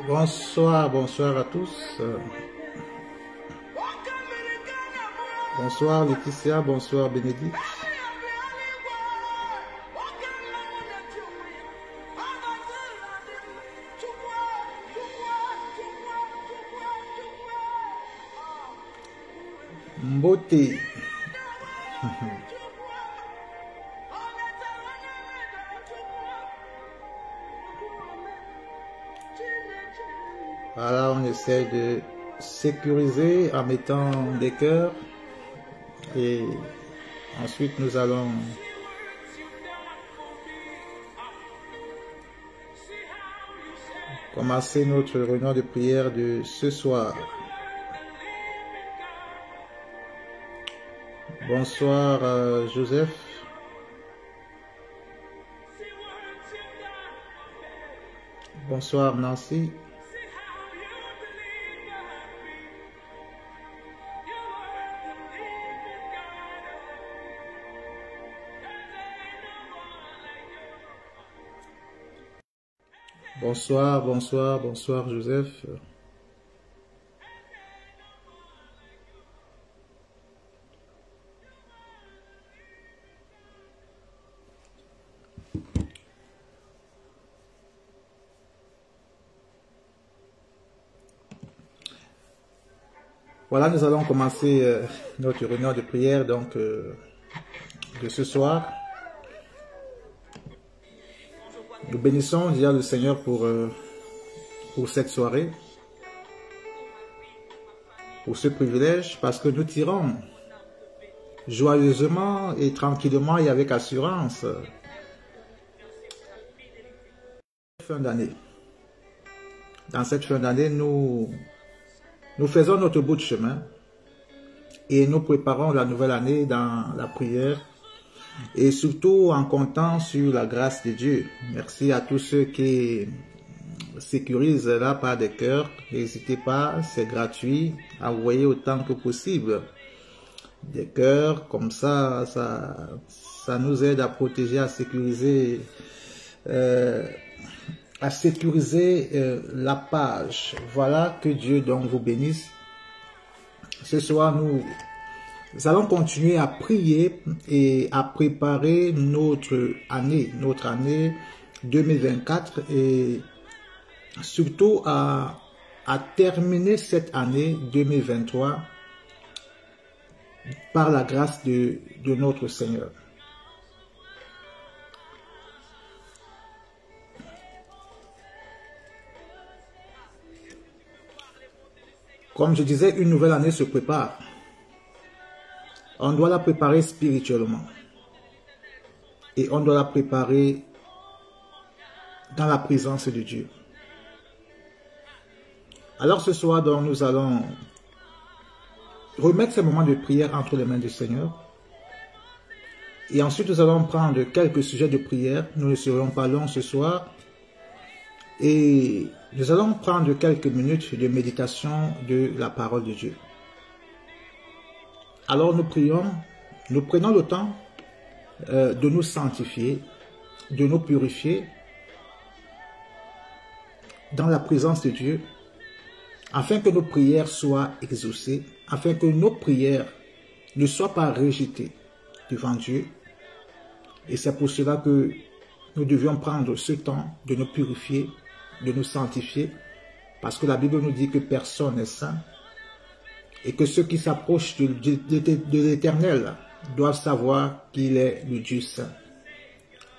Bonsoir, bonsoir à tous. Bonsoir Laetitia, bonsoir Bénédicte. Beauté. Voilà, on essaie de sécuriser en mettant des cœurs et ensuite nous allons commencer notre réunion de prière de ce soir. Bonsoir Joseph. Bonsoir Nancy. Bonsoir, bonsoir, bonsoir Joseph. Voilà, nous allons commencer notre réunion de prière donc de ce soir. Nous bénissons déjà le Seigneur pour cette soirée, pour ce privilège, parce que nous tirons joyeusement et tranquillement et avec assurance fin d'année. Dans cette fin d'année, nous faisons notre bout de chemin et nous préparons la nouvelle année dans la prière et surtout en comptant sur la grâce de Dieu. Merci à tous ceux qui sécurisent là par des cœurs. N'hésitez pas, c'est gratuit. Envoyez autant que possible des cœurs, comme ça nous aide à protéger, à sécuriser la page. Voilà, que Dieu donc vous bénisse. Ce soir, nous allons continuer à prier et à préparer notre année 2024 et surtout à terminer cette année 2023 par la grâce de notre Seigneur. Comme je disais, une nouvelle année se prépare. On doit la préparer spirituellement. Et on doit la préparer dans la présence de Dieu. Alors ce soir, donc, nous allons remettre ces moments de prière entre les mains du Seigneur. Et ensuite, nous allons prendre quelques sujets de prière. Nous ne serons pas longs ce soir. Et nous allons prendre quelques minutes de méditation de la parole de Dieu. Alors nous prions, nous prenons le temps de nous sanctifier, de nous purifier dans la présence de Dieu, afin que nos prières soient exaucées, afin que nos prières ne soient pas rejetées devant Dieu. Et c'est pour cela que nous devions prendre ce temps de nous purifier, de nous sanctifier, parce que la Bible nous dit que personne n'est saint et que ceux qui s'approchent de l'Éternel doivent savoir qu'il est le Dieu saint,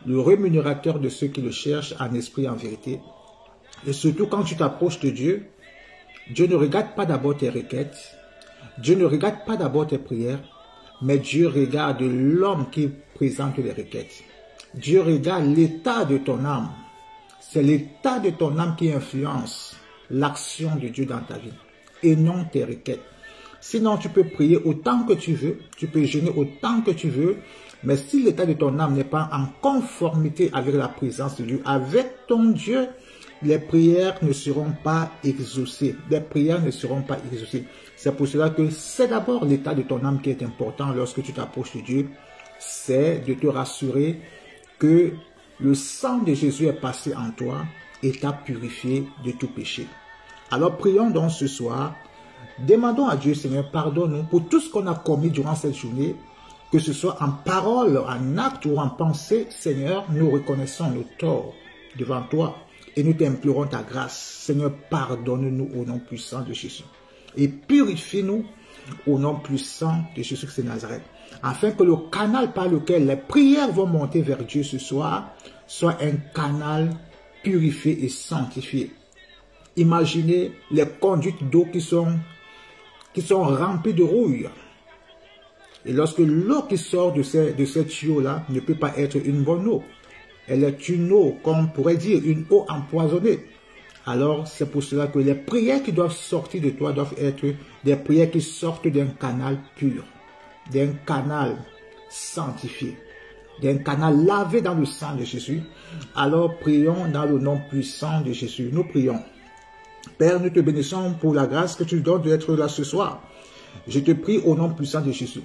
le rémunérateur de ceux qui le cherchent en esprit et en vérité. Et surtout quand tu t'approches de Dieu, Dieu ne regarde pas d'abord tes requêtes, Dieu ne regarde pas d'abord tes prières, mais Dieu regarde l'homme qui présente les requêtes. Dieu regarde l'état de ton âme. C'est l'état de ton âme qui influence l'action de Dieu dans ta vie et non tes requêtes. Sinon, tu peux prier autant que tu veux, tu peux jeûner autant que tu veux, mais si l'état de ton âme n'est pas en conformité avec la présence de Dieu, avec ton Dieu, les prières ne seront pas exaucées. Les prières ne seront pas exaucées. C'est pour cela que c'est d'abord l'état de ton âme qui est important lorsque tu t'approches de Dieu. C'est de te rassurer que le sang de Jésus est passé en toi et t'a purifié de tout péché. Alors prions donc ce soir, demandons à Dieu, Seigneur, pardonne-nous pour tout ce qu'on a commis durant cette journée, que ce soit en parole, en acte ou en pensée. Seigneur, nous reconnaissons nos torts devant toi et nous t'implorons ta grâce. Seigneur, pardonne-nous au nom puissant de Jésus et purifie-nous au nom puissant de Jésus-Christ de Nazareth, afin que le canal par lequel les prières vont monter vers Dieu ce soir soit un canal purifié et sanctifié. Imaginez les conduites d'eau qui sont remplies de rouille. Et lorsque l'eau qui sort de ces tuyaux-là ne peut pas être une bonne eau, elle est une eau, comme on pourrait dire, une eau empoisonnée. Alors, c'est pour cela que les prières qui doivent sortir de toi doivent être des prières qui sortent d'un canal pur, d'un canal sanctifié, d'un canal lavé dans le sang de Jésus. Alors, prions dans le nom puissant de Jésus. Nous prions. Père, nous te bénissons pour la grâce que tu donnes d'être là ce soir. Je te prie au nom puissant de Jésus.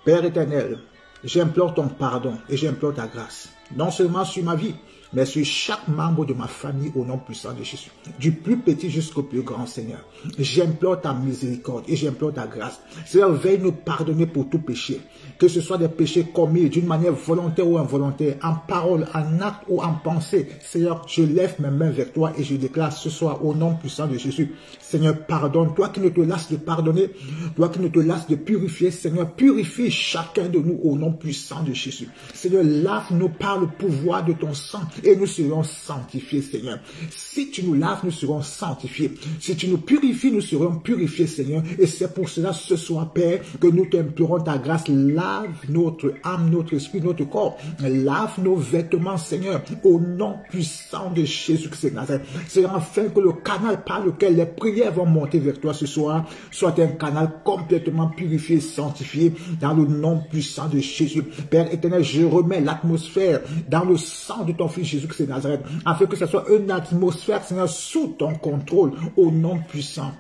Père éternel, j'implore ton pardon et j'implore ta grâce, non seulement sur ma vie, mais sur chaque membre de ma famille au nom puissant de Jésus, du plus petit jusqu'au plus grand, Seigneur. J'implore ta miséricorde et j'implore ta grâce. Seigneur, veille nous pardonner pour tout péché, que ce soit des péchés commis d'une manière volontaire ou involontaire, en parole, en acte ou en pensée. Seigneur, je lève mes mains vers toi et je déclare ce soir au nom puissant de Jésus. Seigneur, pardonne, toi qui ne te lasses de pardonner, toi qui ne te lasses de purifier, Seigneur, purifie chacun de nous au nom puissant de Jésus. Seigneur, lave-nous par le pouvoir de ton sang et nous serons sanctifiés, Seigneur. Si tu nous laves, nous serons sanctifiés. Si tu nous purifies, nous serons purifiés, Seigneur. Et c'est pour cela, ce soir, Père, que nous t'implorons ta grâce. Lave notre âme, notre esprit, notre corps. Lave nos vêtements, Seigneur, au nom puissant de Jésus-Christ de Nazareth. Seigneur, afin que le canal par lequel les prières vont monter vers toi ce soir soit un canal complètement purifié, sanctifié, dans le nom puissant de Jésus. Père éternel, je remets l'atmosphère dans le sang de ton Fils Jésus-Christ de Nazareth, afin que ce soit une atmosphère, Seigneur, sous ton contrôle, au nom puissant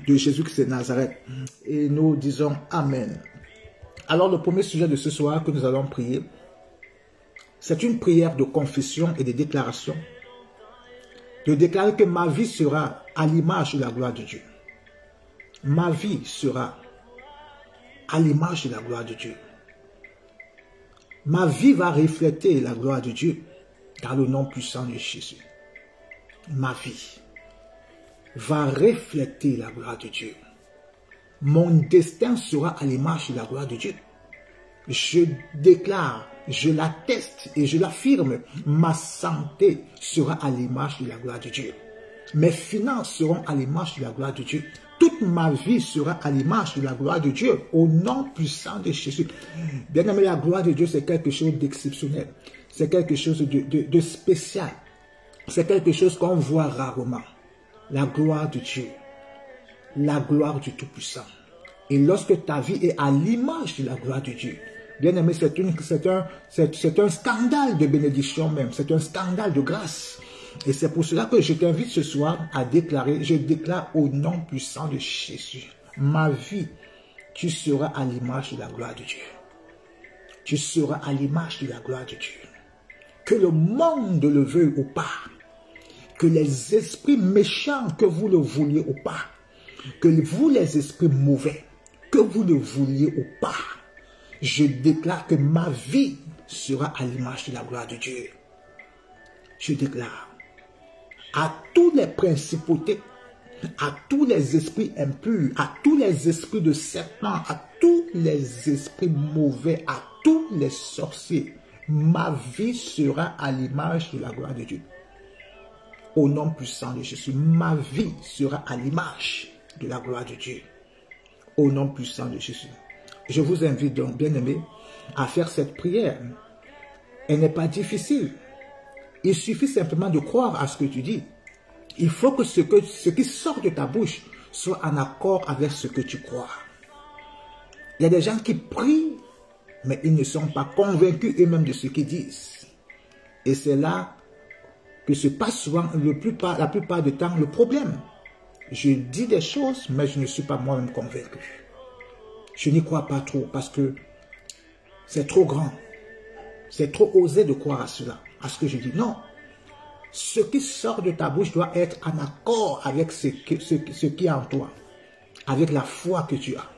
de Jésus-Christ de Nazareth. Et nous disons Amen. Alors, le premier sujet de ce soir que nous allons prier, c'est une prière de confession et de déclaration. De déclarer que ma vie sera à l'image de la gloire de Dieu. Ma vie sera à l'image de la gloire de Dieu. Ma vie va refléter la gloire de Dieu dans le nom puissant de Jésus. Ma vie va refléter la gloire de Dieu. Mon destin sera à l'image de la gloire de Dieu. Je déclare, je l'atteste et je l'affirme, ma santé sera à l'image de la gloire de Dieu. Mes finances seront à l'image de la gloire de Dieu. Toute ma vie sera à l'image de la gloire de Dieu, au nom puissant de Jésus. Bien aimé, la gloire de Dieu, c'est quelque chose d'exceptionnel. C'est quelque chose de spécial. C'est quelque chose qu'on voit rarement. La gloire de Dieu. La gloire du Tout-Puissant. Et lorsque ta vie est à l'image de la gloire de Dieu, bien aimé, c'est un scandale de bénédiction même. C'est un scandale de grâce. Et c'est pour cela que je t'invite ce soir à déclarer, je déclare au nom puissant de Jésus, ma vie, tu seras à l'image de la gloire de Dieu. Tu seras à l'image de la gloire de Dieu. Que le monde le veuille ou pas, que les esprits méchants, que vous le vouliez ou pas, que vous les esprits mauvais, que vous le vouliez ou pas, je déclare que ma vie sera à l'image de la gloire de Dieu. Je déclare à tous les principautés, à tous les esprits impurs, à tous les esprits de serpents, à tous les esprits mauvais, à tous les sorciers, ma vie sera à l'image de la gloire de Dieu. Au nom puissant de Jésus, ma vie sera à l'image de la gloire de Dieu. Au nom puissant de Jésus. Je vous invite donc, bien-aimés, à faire cette prière. Elle n'est pas difficile. Il suffit simplement de croire à ce que tu dis. Il faut que ce qui sort de ta bouche soit en accord avec ce que tu crois. Il y a des gens qui prient, mais ils ne sont pas convaincus eux-mêmes de ce qu'ils disent. Et c'est là que se passe souvent la plupart du temps le problème. Je dis des choses, mais je ne suis pas moi-même convaincu. Je n'y crois pas trop parce que c'est trop grand. C'est trop osé de croire à cela, à ce que je dis. Non. Ce qui sort de ta bouche doit être en accord avec ce qui est en toi, avec la foi que tu as.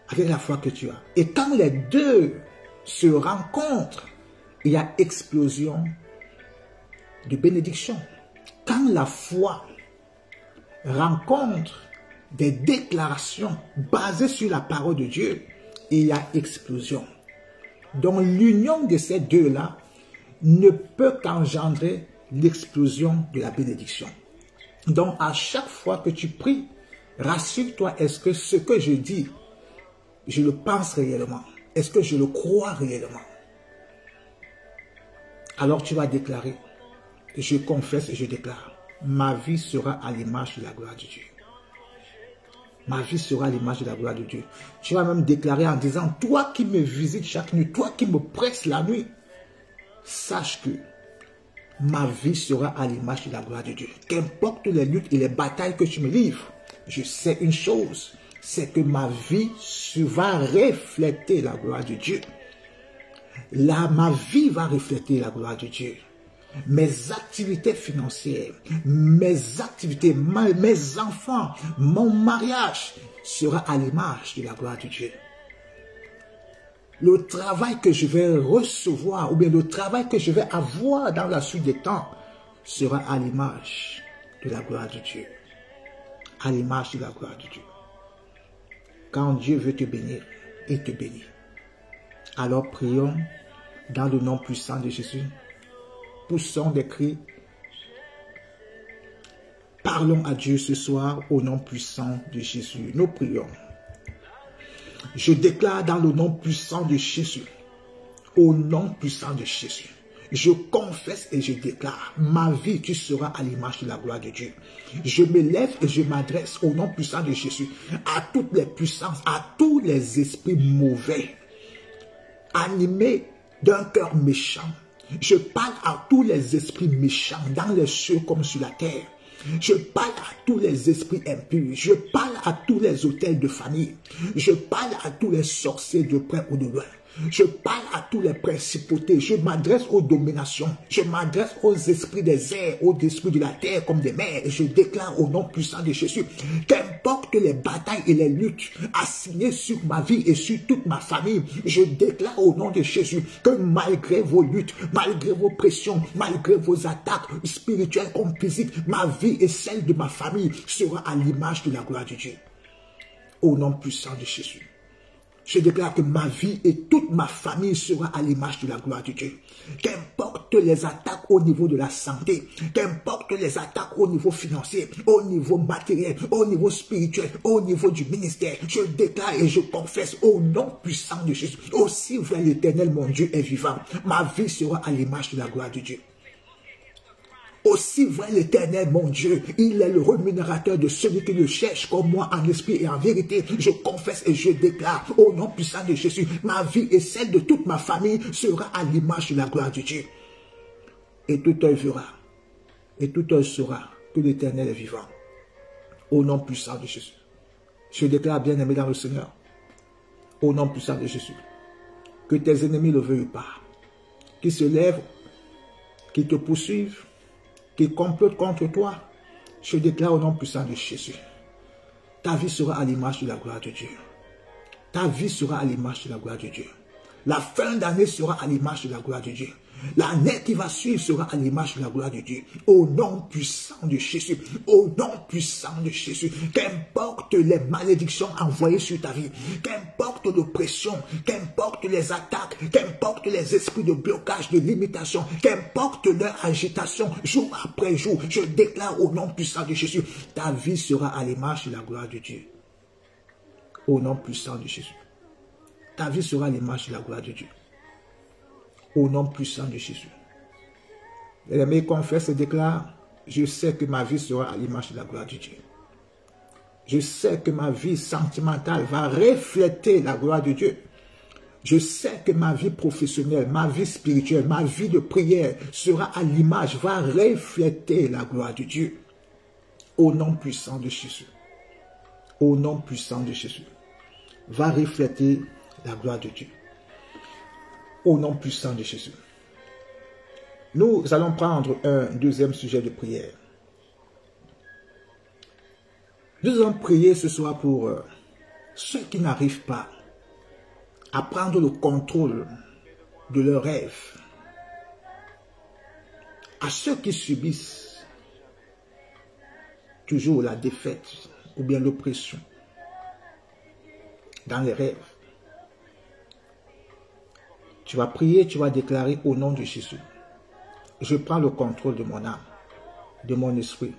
Avec la foi que tu as. Et quand les deux se rencontrent, il y a explosion de bénédiction. Quand la foi rencontre des déclarations basées sur la parole de Dieu, il y a explosion. Donc l'union de ces deux-là ne peut qu'engendrer l'explosion de la bénédiction. Donc à chaque fois que tu pries, rassure-toi, est-ce que ce que je dis, je le pense réellement? Est-ce que je le crois réellement? Alors tu vas déclarer, je confesse et je déclare, ma vie sera à l'image de la gloire de Dieu. Ma vie sera à l'image de la gloire de Dieu. Tu vas même déclarer en disant, toi qui me visites chaque nuit, toi qui me presses la nuit, sache que ma vie sera à l'image de la gloire de Dieu. Qu'importe les luttes et les batailles que tu me livres, je sais une chose, c'est que ma vie va refléter la gloire de Dieu. Ma vie va refléter la gloire de Dieu. Mes activités financières, mes activités, mes enfants, mon mariage sera à l'image de la gloire de Dieu. Le travail que je vais recevoir, ou bien le travail que je vais avoir dans la suite des temps, sera à l'image de la gloire de Dieu. À l'image de la gloire de Dieu. Quand Dieu veut te bénir, il te bénit. Alors prions dans le nom puissant de Jésus. Poussons des cris. Parlons à Dieu ce soir au nom puissant de Jésus. Nous prions. Je déclare dans le nom puissant de Jésus, au nom puissant de Jésus, je confesse et je déclare, ma vie, tu seras à l'image de la gloire de Dieu. Je me lève et je m'adresse au nom puissant de Jésus, à toutes les puissances, à tous les esprits mauvais, animés d'un cœur méchant. Je parle à tous les esprits méchants dans les cieux comme sur la terre. Je parle à tous les esprits impurs. Je parle à tous les autels de famille. Je parle à tous les sorciers de près ou de loin. Je parle à tous les principautés. Je m'adresse aux dominations. Je m'adresse aux esprits des airs, aux esprits de la terre comme des mers. Et je déclare au nom puissant de Jésus, qu'importe les batailles et les luttes assignées sur ma vie et sur toute ma famille, je déclare au nom de Jésus que malgré vos luttes, malgré vos pressions, malgré vos attaques spirituelles comme physiques, ma vie et celle de ma famille sera à l'image de la gloire de Dieu. Au nom puissant de Jésus. Je déclare que ma vie et toute ma famille sera à l'image de la gloire de Dieu. Qu'importe les attaques au niveau de la santé, qu'importe les attaques au niveau financier, au niveau matériel, au niveau spirituel, au niveau du ministère, je déclare et je confesse au nom puissant de Jésus. Aussi vrai l'Éternel, mon Dieu, est vivant. Ma vie sera à l'image de la gloire de Dieu. Aussi vrai l'Éternel, mon Dieu, il est le rémunérateur de celui qui le cherche comme moi en esprit et en vérité. Je confesse et je déclare au nom puissant de Jésus, ma vie et celle de toute ma famille sera à l'image de la gloire de Dieu. Et tout œil verra, et tout œil saura que l'Éternel est vivant. Au nom puissant de Jésus. Je déclare, bien-aimé dans le Seigneur, au nom puissant de Jésus, que tes ennemis ne le veuillent pas, qu'ils se lèvent, qu'ils te poursuivent, qui complotent contre toi, je déclare au nom puissant de Jésus. Ta vie sera à l'image de la gloire de Dieu. Ta vie sera à l'image de la gloire de Dieu. La fin d'année sera à l'image de la gloire de Dieu. L'année qui va suivre sera à l'image de la gloire de Dieu. Au nom puissant de Jésus. Au nom puissant de Jésus. Qu'importe les malédictions envoyées sur ta vie. Qu'importe l'oppression. Qu'importe les attaques. Qu'importe les esprits de blocage, de limitation. Qu'importe leur agitation jour après jour. Je déclare au nom puissant de Jésus. Ta vie sera à l'image de la gloire de Dieu. Au nom puissant de Jésus. Ta vie sera à l'image de la gloire de Dieu. Au nom puissant de Jésus. Les confesse et déclare, je sais que ma vie sera à l'image de la gloire de Dieu. Je sais que ma vie sentimentale va refléter la gloire de Dieu. Je sais que ma vie professionnelle, ma vie spirituelle, ma vie de prière sera à l'image, va refléter la gloire de Dieu. Au nom puissant de Jésus. Au nom puissant de Jésus. Va refléter la gloire de Dieu. Au nom puissant de Jésus. Nous allons prendre un deuxième sujet de prière. Nous allons prier ce soir pour ceux qui n'arrivent pas à prendre le contrôle de leurs rêves, à ceux qui subissent toujours la défaite ou bien l'oppression dans les rêves. Tu vas prier, tu vas déclarer au nom de Jésus. Je prends le contrôle de mon âme, de mon esprit,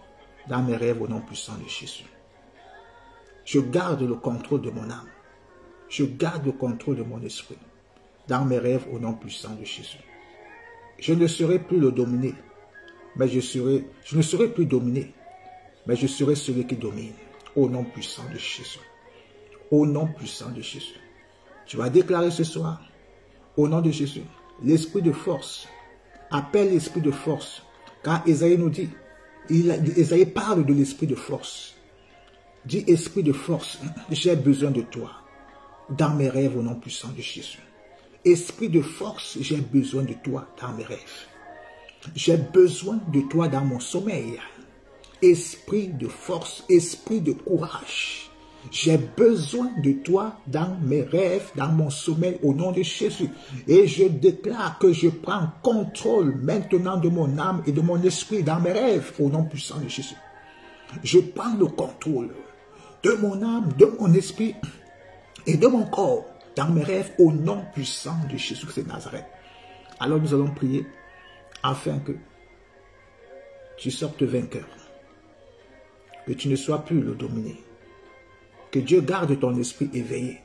dans mes rêves au nom puissant de Jésus. Je garde le contrôle de mon âme. Je garde le contrôle de mon esprit, dans mes rêves au nom puissant de Jésus. Je ne serai plus le dominé, mais je ne serai plus dominé, mais je serai celui qui domine, au nom puissant de Jésus. Au nom puissant de Jésus. Tu vas déclarer ce soir, au nom de Jésus, l'esprit de force. Appelle l'esprit de force. Car Ésaïe nous dit, Ésaïe parle de l'esprit de force. Dis, esprit de force, j'ai besoin de toi. Dans mes rêves au nom puissant de Jésus. Esprit de force, j'ai besoin de toi dans mes rêves. J'ai besoin de toi dans mon sommeil. Esprit de force, esprit de courage. J'ai besoin de toi dans mes rêves, dans mon sommeil au nom de Jésus. Et je déclare que je prends contrôle maintenant de mon âme et de mon esprit dans mes rêves au nom puissant de Jésus. Je prends le contrôle de mon âme, de mon esprit et de mon corps dans mes rêves au nom puissant de Jésus-Christ de Nazareth. Alors nous allons prier afin que tu sortes vainqueur, que tu ne sois plus le dominé, que Dieu garde ton esprit éveillé,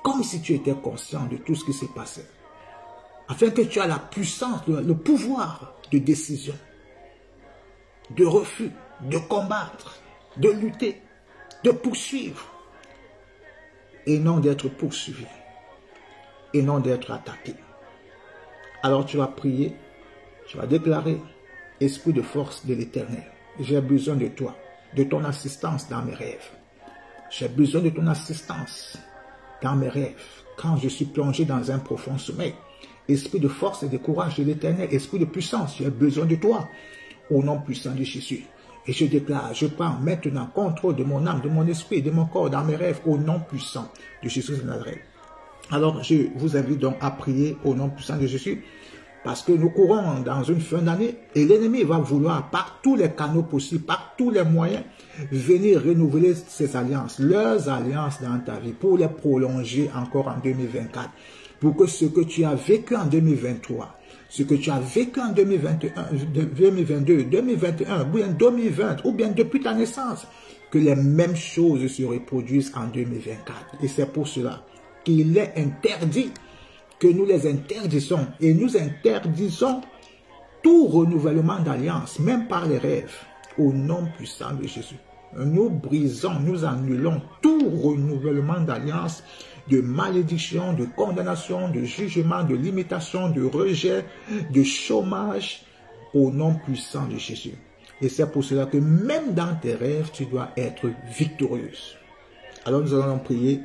comme si tu étais conscient de tout ce qui s'est passé, afin que tu aies la puissance, le pouvoir de décision, de refus, de combattre, de lutter, de poursuivre, et non d'être poursuivi, et non d'être attaqué. Alors tu vas prier, tu vas déclarer, esprit de force de l'Éternel, j'ai besoin de toi, de ton assistance dans mes rêves. J'ai besoin de ton assistance dans mes rêves, quand je suis plongé dans un profond sommeil. Esprit de force et de courage de l'Éternel, esprit de puissance, j'ai besoin de toi, au nom puissant de Jésus. Et je déclare, je prends maintenant contrôle de mon âme, de mon esprit, de mon corps, dans mes rêves, au nom puissant de Jésus de Nazareth. Alors, je vous invite donc à prier au nom puissant de Jésus, parce que nous courons dans une fin d'année et l'ennemi va vouloir, par tous les canaux possibles, par tous les moyens, venir renouveler ses alliances, leurs alliances dans ta vie, pour les prolonger encore en 2024, pour que ce que tu as vécu en 2023, ce que tu as vécu en 2021, 2022, 2021, ou bien 2020, ou bien depuis ta naissance, que les mêmes choses se reproduisent en 2024. Et c'est pour cela qu'il est interdit que nous les interdisons, et nous interdisons tout renouvellement d'alliance, même par les rêves, au nom puissant de Jésus. Nous brisons, nous annulons tout renouvellement d'alliance, de malédiction, de condamnation, de jugement, de limitation, de rejet, de chômage, au nom puissant de Jésus. Et c'est pour cela que même dans tes rêves, tu dois être victorieuse. Alors nous allons prier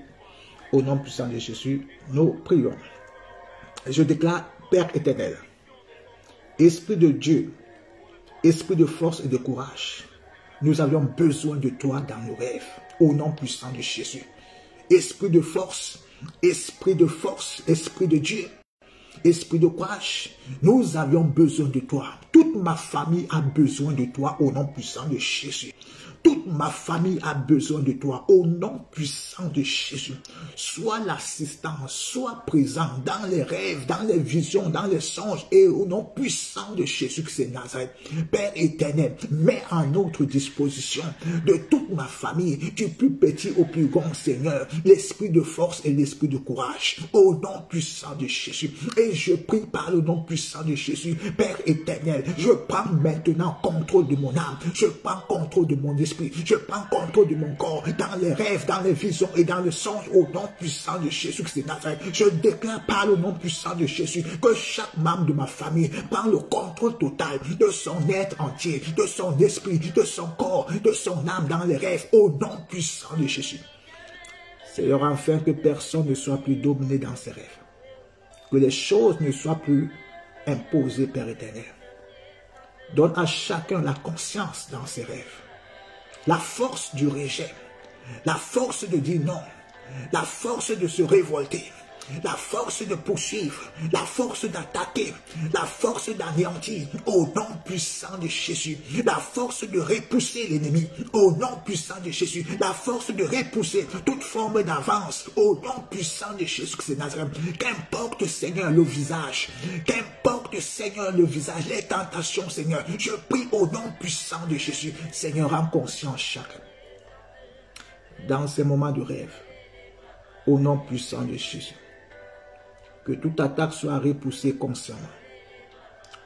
au nom puissant de Jésus. Nous prions. Je déclare, Père éternel, Esprit de Dieu, Esprit de force et de courage, nous avions besoin de toi dans nos rêves, au nom puissant de Jésus. Esprit de force, Esprit de Dieu, Esprit de courage, nous avions besoin de toi. Toute ma famille a besoin de toi, au nom puissant de Jésus. Toute ma famille a besoin de toi, au nom puissant de Jésus. Sois l'assistant, sois présent dans les rêves, dans les visions, dans les songes, et au nom puissant de Jésus-Christ de Nazareth. Père éternel, mets à notre disposition de toute ma famille, du plus petit au plus grand, Seigneur, l'esprit de force et l'esprit de courage, au nom puissant de Jésus. Et je prie par le nom puissant de Jésus, Père éternel, je prends maintenant contrôle de mon âme, je prends contrôle de mon esprit, je prends contrôle de mon corps, dans les rêves, dans les visions et dans le songe, au nom puissant de Jésus Christ de Nazareth. Je déclare par le nom puissant de Jésus que chaque membre de ma famille prend le contrôle total de son être entier, de son esprit, de son corps, de son âme dans les rêves, au nom puissant de Jésus. Seigneur, afin que personne ne soit plus dominé dans ses rêves, que les choses ne soient plus imposé, Père éternel. Donne à chacun la conscience dans ses rêves, la force du rejet, la force de dire non, la force de se révolter, la force de poursuivre, la force d'attaquer, la force d'anéantir au nom puissant de Jésus, la force de repousser l'ennemi au nom puissant de Jésus, la force de repousser toute forme d'avance au nom puissant de Jésus-Christ de Nazareth. Qu'importe, Seigneur, le visage, qu'importe, Seigneur, le visage, les tentations, Seigneur, je prie au nom puissant de Jésus. Seigneur, rends conscience chacun dans ces moments de rêve, au nom puissant de Jésus. Que toute attaque soit repoussée consciemment,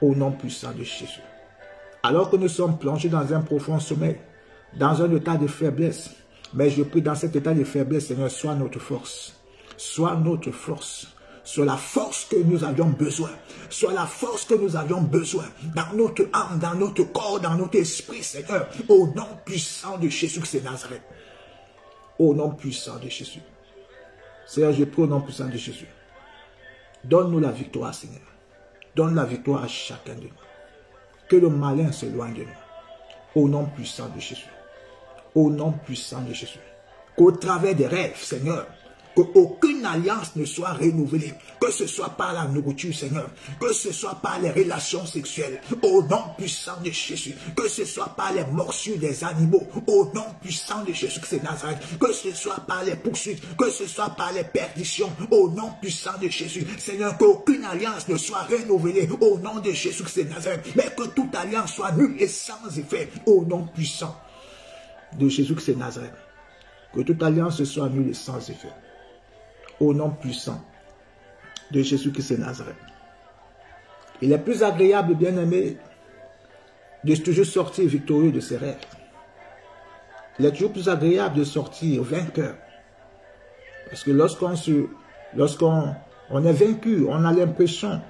au nom puissant de Jésus. Alors que nous sommes plongés dans un profond sommeil, dans un état de faiblesse, mais je prie dans cet état de faiblesse, Seigneur, sois notre force, sois notre force, sois la force que nous avions besoin, sois la force que nous avions besoin, dans notre âme, dans notre corps, dans notre esprit, Seigneur, au nom puissant de Jésus-Christ de Nazareth, au nom puissant de Jésus. Seigneur, je prie au nom puissant de Jésus. Donne-nous la victoire, Seigneur. Donne la victoire à chacun de nous. Que le malin s'éloigne de nous. Au nom puissant de Jésus. Au nom puissant de Jésus. Qu'au travers des rêves, Seigneur, qu'aucune alliance ne soit renouvelée. Que ce soit par la nourriture, Seigneur. Que ce soit par les relations sexuelles. Au nom puissant de Jésus. Que ce soit par les morsures des animaux. Au nom puissant de Jésus-Christ de Nazareth. Que ce soit par les poursuites. Que ce soit par les perditions. Au nom puissant de Jésus. Seigneur, qu'aucune alliance ne soit renouvelée. Au nom de Jésus-Christ de Nazareth. Mais que toute alliance soit nulle et sans effet. Au nom puissant de Jésus-Christ de Nazareth. Que toute alliance soit nulle et sans effet. Au nom puissant de Jésus-Christ de Nazareth. Il est plus agréable, bien-aimé, de toujours sortir victorieux de ses rêves. Il est toujours plus agréable de sortir vainqueur. Parce que lorsqu'on est vaincu, on a l'impression,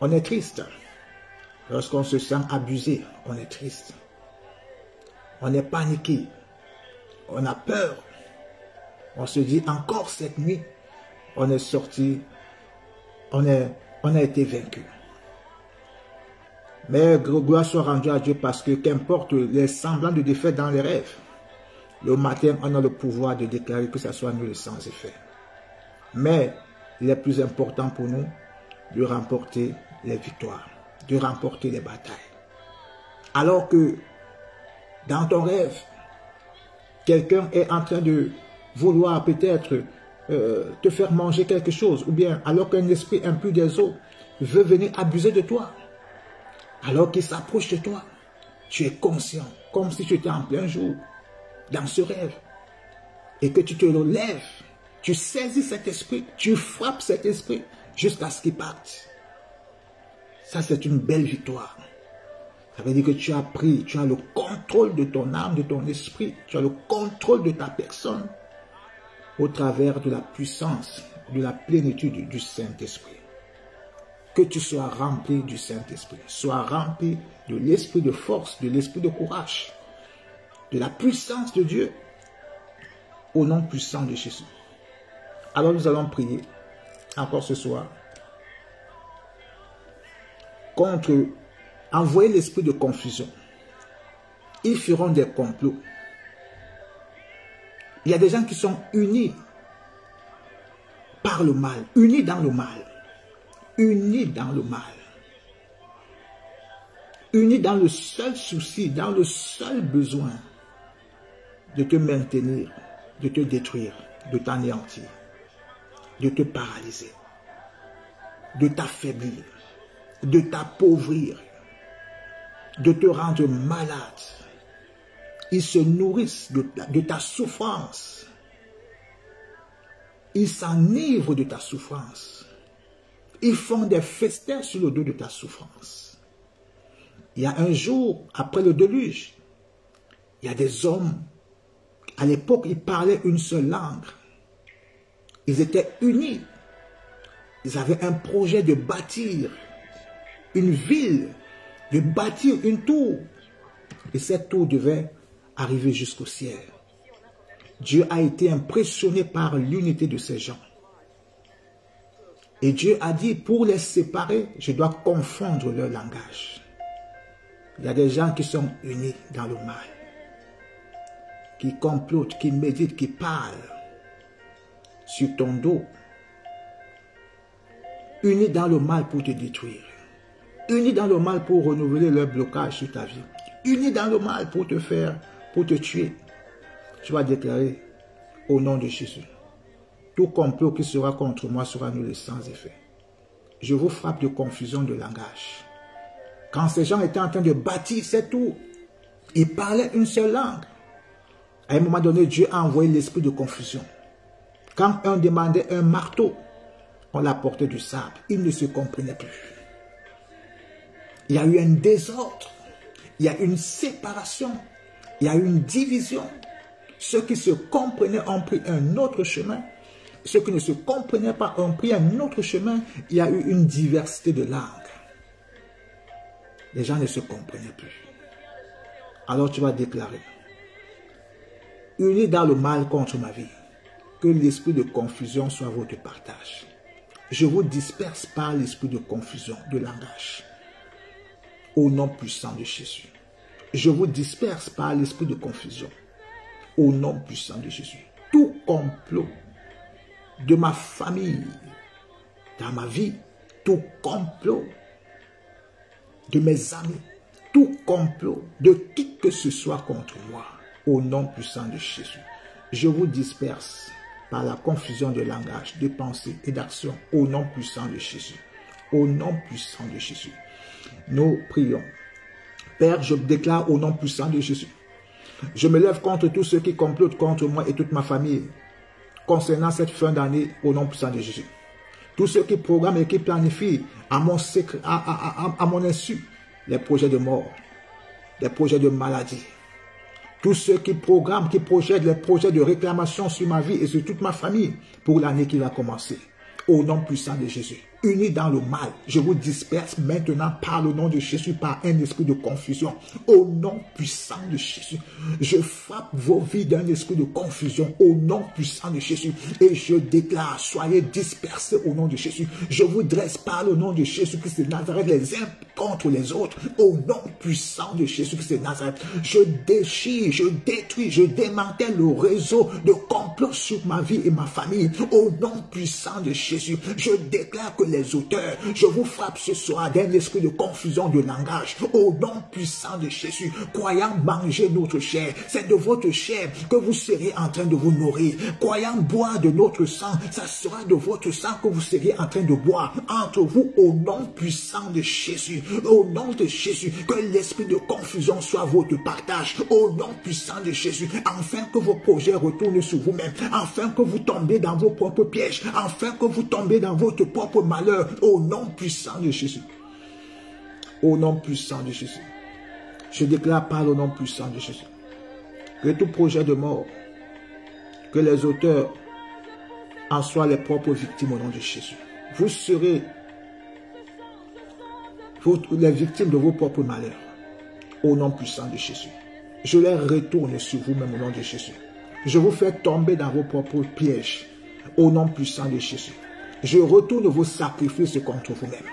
on est triste. Lorsqu'on se sent abusé, on est triste. On est paniqué. On a peur. On se dit encore cette nuit, on est sorti, on a été vaincu. Mais gloire soit rendue à Dieu parce que qu'importe les semblants de défaite dans les rêves, le matin, on a le pouvoir de déclarer que ça soit nul et sans effet. Mais il est plus important pour nous de remporter les victoires, de remporter les batailles. Alors que dans ton rêve, quelqu'un est en train de vouloir peut-être te faire manger quelque chose, ou bien alors qu'un esprit impur des eaux veut venir abuser de toi, alors qu'il s'approche de toi, tu es conscient, comme si tu étais en plein jour, dans ce rêve, et que tu te relèves, tu saisis cet esprit, tu frappes cet esprit, jusqu'à ce qu'il parte. Ça, c'est une belle victoire. Ça veut dire que tu as pris, tu as le contrôle de ton âme, de ton esprit, tu as le contrôle de ta personne, au travers de la puissance, de la plénitude du Saint-Esprit. Que tu sois rempli du Saint-Esprit, sois rempli de l'esprit de force, de l'esprit de courage, de la puissance de Dieu, au nom puissant de Jésus. Alors nous allons prier, encore ce soir, contre, envoyer l'esprit de confusion. Ils feront des complots. Il y a des gens qui sont unis par le mal, unis dans le mal, unis dans le mal, unis dans le seul souci, dans le seul besoin de te maintenir, de te détruire, de t'anéantir, de te paralyser, de t'affaiblir, de t'appauvrir, de te rendre malade. Ils se nourrissent de ta souffrance. Ils s'enivrent de ta souffrance. Ils font des festins sur le dos de ta souffrance. Il y a un jour, après le déluge, il y a des hommes, à l'époque, ils parlaient une seule langue. Ils étaient unis. Ils avaient un projet de bâtir une ville, de bâtir une tour. Et cette tour devait arriver jusqu'au ciel. Dieu a été impressionné par l'unité de ces gens. Et Dieu a dit, pour les séparer, je dois confondre leur langage. Il y a des gens qui sont unis dans le mal, qui complotent, qui méditent, qui parlent sur ton dos, unis dans le mal pour te détruire, unis dans le mal pour renouveler leur blocage sur ta vie, unis dans le mal pour te faire, pour te tuer. Tu vas déclarer au nom de Jésus, tout complot qui sera contre moi sera nul et sans effet. Je vous frappe de confusion de langage. Quand ces gens étaient en train de bâtir, c'est tout. Ils parlaient une seule langue. À un moment donné, Dieu a envoyé l'esprit de confusion. Quand un demandait un marteau, on l'apportait du sable. Ils ne se comprenaient plus. Il y a eu un désordre. Il y a une séparation. Il y a eu une division. Ceux qui se comprenaient ont pris un autre chemin. Ceux qui ne se comprenaient pas ont pris un autre chemin. Il y a eu une diversité de langues. Les gens ne se comprenaient plus. Alors tu vas déclarer, unis dans le mal contre ma vie, que l'esprit de confusion soit votre partage. Je vous disperse par l'esprit de confusion, de langage, au nom puissant de Jésus. Je vous disperse par l'esprit de confusion, au nom puissant de Jésus. Tout complot de ma famille, dans ma vie, tout complot de mes amis, tout complot de qui que ce soit contre moi, au nom puissant de Jésus. Je vous disperse par la confusion de langage, de pensée et d'action, au nom puissant de Jésus. Au nom puissant de Jésus. Nous prions. Père, je déclare au nom puissant de Jésus. Je me lève contre tous ceux qui complotent contre moi et toute ma famille, concernant cette fin d'année, au nom puissant de Jésus. Tous ceux qui programment et qui planifient à mon insu les projets de mort, les projets de maladie. Tous ceux qui programment, qui projettent les projets de réclamation sur ma vie et sur toute ma famille pour l'année qui va commencer. Au nom puissant de Jésus. Unis dans le mal, je vous disperse maintenant par le nom de Jésus, par un esprit de confusion. Au nom puissant de Jésus, je frappe vos vies d'un esprit de confusion. Au nom puissant de Jésus, et je déclare, soyez dispersés au nom de Jésus. Je vous dresse par le nom de Jésus-Christ de Nazareth les uns contre les autres. Au nom puissant de Jésus-Christ de Nazareth, je déchire, je détruis, je démantèle le réseau de complot sur ma vie et ma famille. Au nom puissant de Jésus, je déclare que les auteurs, je vous frappe ce soir d'un esprit de confusion de langage. Au nom puissant de Jésus, croyant manger notre chair, c'est de votre chair que vous serez en train de vous nourrir. Croyant boire de notre sang, ça sera de votre sang que vous serez en train de boire entre vous, au nom puissant de Jésus. Au nom de Jésus, que l'esprit de confusion soit votre partage. Au nom puissant de Jésus, afin que vos projets retournent sur vous-même, afin que vous tombez dans vos propres pièges, afin que vous tombez dans votre propre malheur. Au nom puissant de Jésus. Au nom puissant de Jésus. Je déclare par le nom puissant de Jésus que tout projet de mort, que les auteurs en soient les propres victimes au nom de Jésus. Vous serez les victimes de vos propres malheurs. Au nom puissant de Jésus. Je les retourne sur vous-même au nom de Jésus. Je vous fais tomber dans vos propres pièges. Au nom puissant de Jésus. Je retourne vos sacrifices contre vous-même.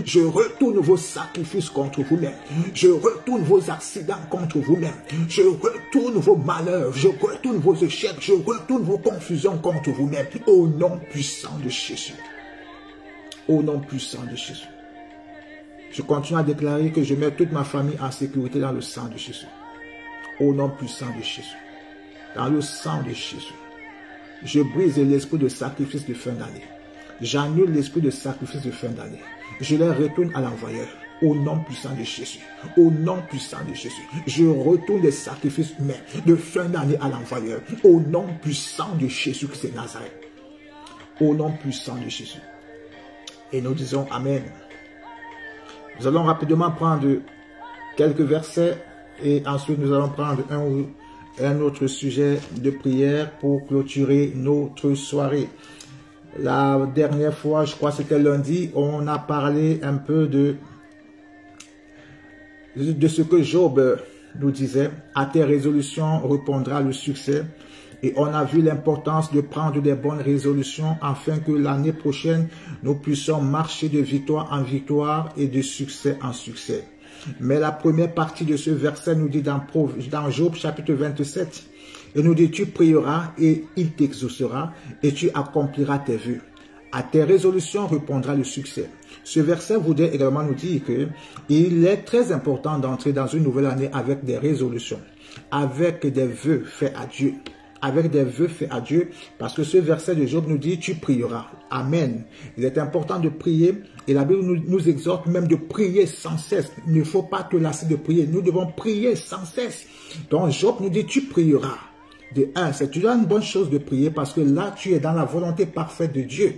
Je retourne vos sacrifices contre vous-même. Je retourne vos accidents contre vous-même. Je retourne vos malheurs. Je retourne vos échecs. Je retourne vos confusions contre vous-même. Au nom puissant de Jésus. Au nom puissant de Jésus. Je continue à déclarer que je mets toute ma famille en sécurité dans le sang de Jésus. Au nom puissant de Jésus. Dans le sang de Jésus. Je brise l'esprit de sacrifice de fin d'année. J'annule l'esprit de sacrifice de fin d'année. Je les retourne à l'envoyeur. Au nom puissant de Jésus. Au nom puissant de Jésus. Je retourne les sacrifices humains de fin d'année à l'envoyeur. Au nom puissant de Jésus Christ de Nazareth. Au nom puissant de Jésus. Et nous disons Amen. Nous allons rapidement prendre quelques versets et ensuite nous allons prendre un autre sujet de prière pour clôturer notre soirée. La dernière fois, je crois que c'était lundi, on a parlé un peu de ce que Job nous disait. À tes résolutions répondra le succès. Et on a vu l'importance de prendre des bonnes résolutions afin que l'année prochaine, nous puissions marcher de victoire en victoire et de succès en succès. Mais la première partie de ce verset nous dit dans Job chapitre 27, il nous dit, tu prieras et il t'exaucera et tu accompliras tes vœux. À tes résolutions répondra le succès. Ce verset voudrait également nous dire qu'il est très important d'entrer dans une nouvelle année avec des résolutions, avec des vœux faits à Dieu. Avec des vœux faits à Dieu, parce que ce verset de Job nous dit, tu prieras. Amen. Il est important de prier, et la Bible nous exhorte même de prier sans cesse. Il ne faut pas te lasser de prier. Nous devons prier sans cesse. Donc Job nous dit, tu prieras. De un, c'est toujours une bonne chose de prier parce que là, tu es dans la volonté parfaite de Dieu.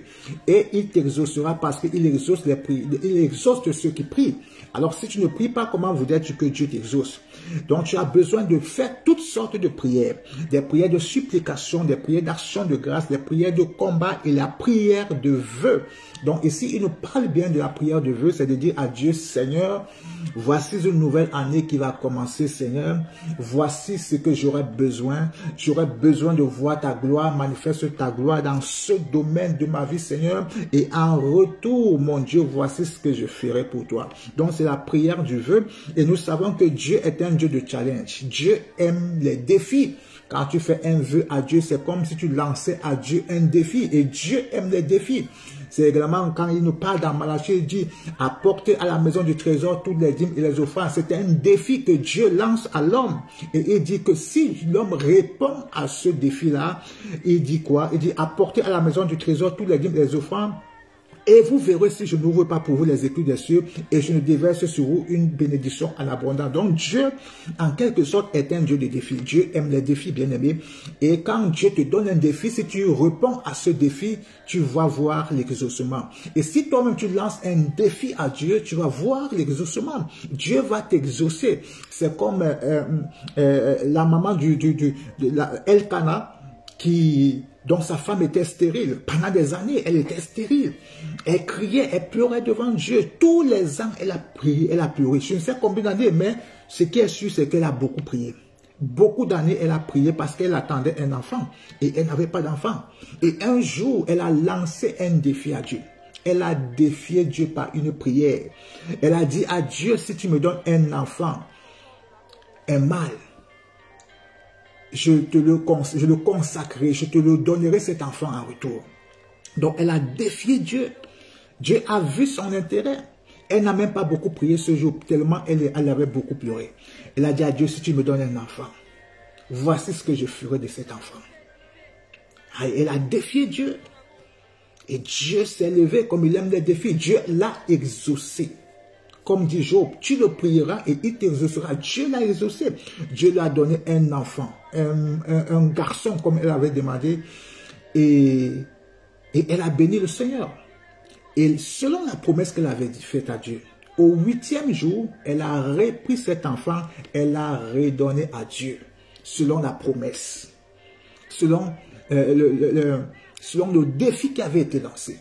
Et il t'exaucera parce qu'il exauce il exauce ceux qui prient. Alors, si tu ne pries pas, comment voudrais-tu que Dieu t'exauce? Donc, tu as besoin de faire toutes sortes de prières. Des prières de supplication, des prières d'action de grâce, des prières de combat et la prière de vœux. Donc, ici, il nous parle bien de la prière de vœux, c'est de dire à Dieu, Seigneur, voici une nouvelle année qui va commencer, Seigneur. Voici ce que j'aurais besoin. J'aurais besoin de voir ta gloire, manifeste ta gloire dans ce domaine de ma vie, Seigneur. Et en retour, mon Dieu, voici ce que je ferai pour toi. Donc, c'est la prière du vœu. Et nous savons que Dieu est un Dieu de challenge. Dieu aime les défis. Quand tu fais un vœu à Dieu, c'est comme si tu lançais à Dieu un défi. Et Dieu aime les défis. C'est également quand il nous parle dans Malachie, il dit apportez à la maison du trésor toutes les dîmes et les offrandes. C'est un défi que Dieu lance à l'homme. Et il dit que si l'homme répond à ce défi-là, il dit quoi? Il dit apportez à la maison du trésor toutes les dîmes et les offrandes. Et vous verrez si je n'ouvre pas pour vous les éclus des cieux et je ne déverse sur vous une bénédiction en abondance. Donc Dieu, en quelque sorte, est un Dieu de défis. Dieu aime les défis, bien-aimés. Et quand Dieu te donne un défi, si tu réponds à ce défi, tu vas voir l'exaucement. Et si toi-même tu lances un défi à Dieu, tu vas voir l'exaucement. Dieu va t'exaucer. C'est comme la maman de Elkana dont sa femme était stérile. Pendant des années, elle était stérile. Elle criait, elle pleurait devant Dieu. Tous les ans, elle a prié, elle a pleuré. Je ne sais combien d'années, mais ce qui est sûr, c'est qu'elle a beaucoup prié. Beaucoup d'années, elle a prié parce qu'elle attendait un enfant. Et elle n'avait pas d'enfant. Et un jour, elle a lancé un défi à Dieu. Elle a défié Dieu par une prière. Elle a dit à Dieu, si tu me donnes un enfant, un mâle, je le consacrerai, je te le donnerai cet enfant en retour. Donc elle a défié Dieu. Dieu a vu son intérêt. Elle n'a même pas beaucoup prié ce jour, tellement elle avait beaucoup pleuré. Elle a dit à Dieu, si tu me donnes un enfant, voici ce que je ferai de cet enfant. Elle a défié Dieu. Et Dieu s'est levé comme il aime les défis. Dieu l'a exaucé. Comme dit Job, tu le prieras et il t'exaucera. Dieu l'a exaucé. Dieu lui a donné un enfant, un garçon comme elle avait demandé. Et elle a béni le Seigneur. Et selon la promesse qu'elle avait faite à Dieu, au 8e jour, elle a repris cet enfant, elle l'a redonné à Dieu. Selon la promesse. Selon le défi qui avait été lancé.